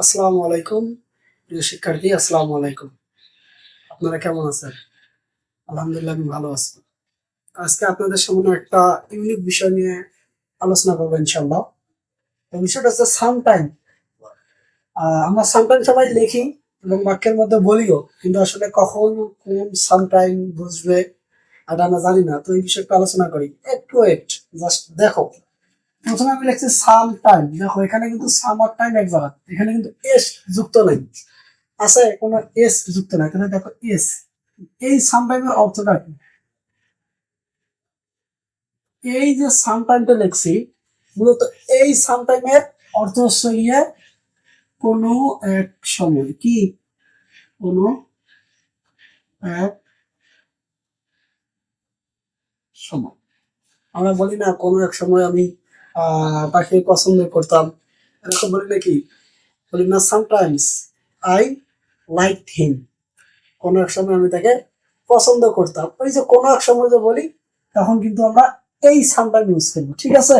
আসসালামু আলাইকুম। প্রিয় শিক্ষার্থী, আসসালামু আলাইকুম। আপনারা কেমন আছেন? আলহামদুলিল্লাহ আমি ভালো আছি। আজকে আপনাদের সামনে একটা ইউনিক বিষয় নিয়ে আলোচনা করবো ইনশাআল্লাহ। তো বিষয়টা হচ্ছে সামটাইম। আমরা সামটাইম সবাই লিখি এবং বাক্যের মধ্যে বলিও, কিন্তু আসলে কখন কোন সামটাইম বুঝবে এটা আমরা জানি না। তো এই বিষয়ে একটু আলোচনা করি। একটু ওয়েট, জাস্ট দেখো। প্রথমে আমি লিখছি সাম টাইম। দেখো এখানে কিন্তু সাম আর টাইম এক জায়গা, এখানে কিন্তু এস যুক্ত নাই, আছে কোনো এস যুক্ত নাই। তাহলে দেখো এস, এই সাম টাইমের অর্থটা কি? এই যে সাম টাইমটা লিখছি, মূলত এই সাম টাইমের অর্থ হচ্ছে গিয়ে কোনো এক সময়, কি কোনো এক সময়। আমরা বলি না কোনো এক সময় আমি তাকে পছন্দ করতাম, এরকম বলি নাকি? বলি না সামটাইমস আই লাইক হিম। কোনো এক সময় আমি তাকে পছন্দ করতাম। ওই যে কোনো এক সময় যে বলি, তখন কিন্তু আমরা এই সামটাইম ইউজ করবো, ঠিক আছে?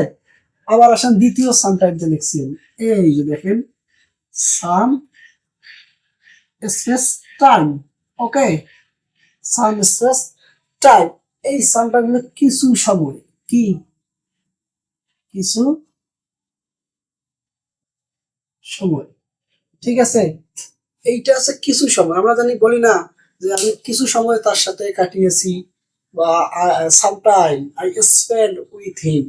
আবার আসেন দ্বিতীয় সামটাইম যে লিখছি আমি। এই যে দেখেন, সাম স্পেস টাইম। ওকে, সাম স্পেস টাইম। এই সামটা হলো কিছু সময়, কি কিছু সময়, ঠিক আছে? এইটা আছে কিছু সময়। আমরা জানি, বলি না যে আমি কিছু সময় তার সাথে কাটিয়েছি, বা sometime I spend with him,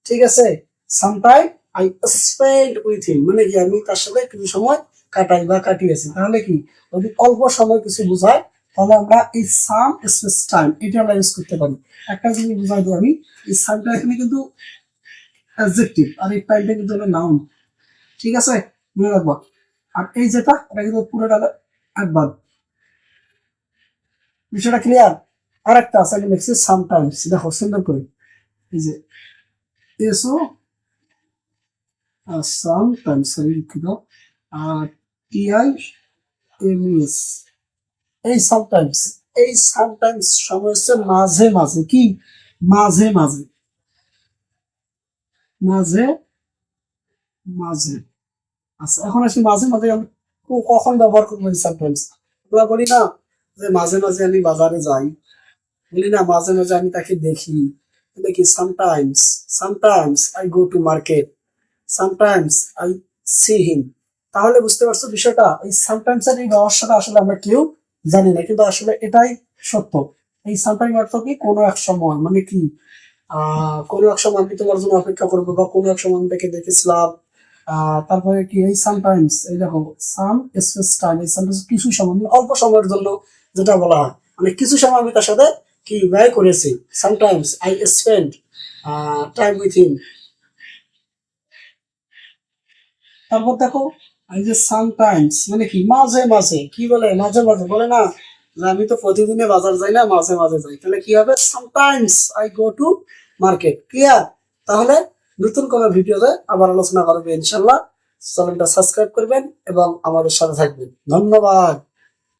ঠিক আছে? Sometime I spend with him মানে কি, আমি তার সাথে কিছু সময় কাটাই বা কাটিয়েছি। তাহলে কি, যদি অল্প সময় কিছু বোঝায়, তাহলে আমরা এই সাম স্পেস টাইম এটা আমরা ইউজ করতে পারি। একটা জিনিস বুঝাই দিই আমি, এই সামটা এখানে কিন্তু অ্যাডজেক্টিভ, আর এই টাইমটা কিন্তু হলো নাউন, ঠিক আছে? মনে রাখবো। আর এই যেটা, এটা কিন্তু পুরোটা অ্যাডভার্ব। বিষয়টা ক্লিয়ার? আর একটা আছে, আমি লিখছি সামটাইমস। দেখো সুন্দর করে, এই যে এসো সামটাইমস, সরি দুঃখিত, আর টিআই এমএস। এই সামটাইমস, এই সামটাইমস সময় হচ্ছে মাঝে মাঝে, কি মাঝে মাঝে, মাঝে মাঝে। আচ্ছা, এখন আসি মাঝে মাঝে আমি কখন ব্যবহার করবো এই সামটাইমস। আমরা বলি না যে মাঝে মাঝে আমি বাজারে যাই, বলি না মাঝে মাঝে আমি তাকে দেখি, দেখি sometimes, sometimes I go to market, sometimes I see him. তাহলে বুঝতে পারছো বিষয়টা, এই সামটাইমস এর এই রহস্যটা আসলে আমরা কেউ জানি না, কিন্তু আসলে এটাই সত্য। এই সামটাইম অর্থ কি, কোনো এক সময়, মানে কি কোনো এক সময় আমি তোমার জন্য অপেক্ষা করবো, বা কোনো এক সময় আমি তাকে দেখেছিলাম। তারপরে কি, এই সামটাইমস, এই দেখো সাম স্পেস টাইম, এই সামটাইমস কিছু সময়, মানে অল্প সময়ের জন্য যেটা বলা হয়, মানে কিছু সময় আমি তার সাথে কি ব্যয় করেছি। Sometimes I spend time with him. তারপর দেখো, এই যে সামটাইমস মানে কি, মাঝে মাঝে, কি বলে মাঝে মাঝে, বলে না যে আমি তো প্রতিদিনে বাজার যাই না, মাঝে মাঝে যাই। তাহলে কি হবে, sometimes I go to market. Clear? তাহলে নতুন কোনো ভিডিওতে আবার আলোচনা করবে ইনশাল্লাহ। চ্যানেলটা সাবস্ক্রাইব করবেন এবং আমাদের সাথে থাকবেন। ধন্যবাদ।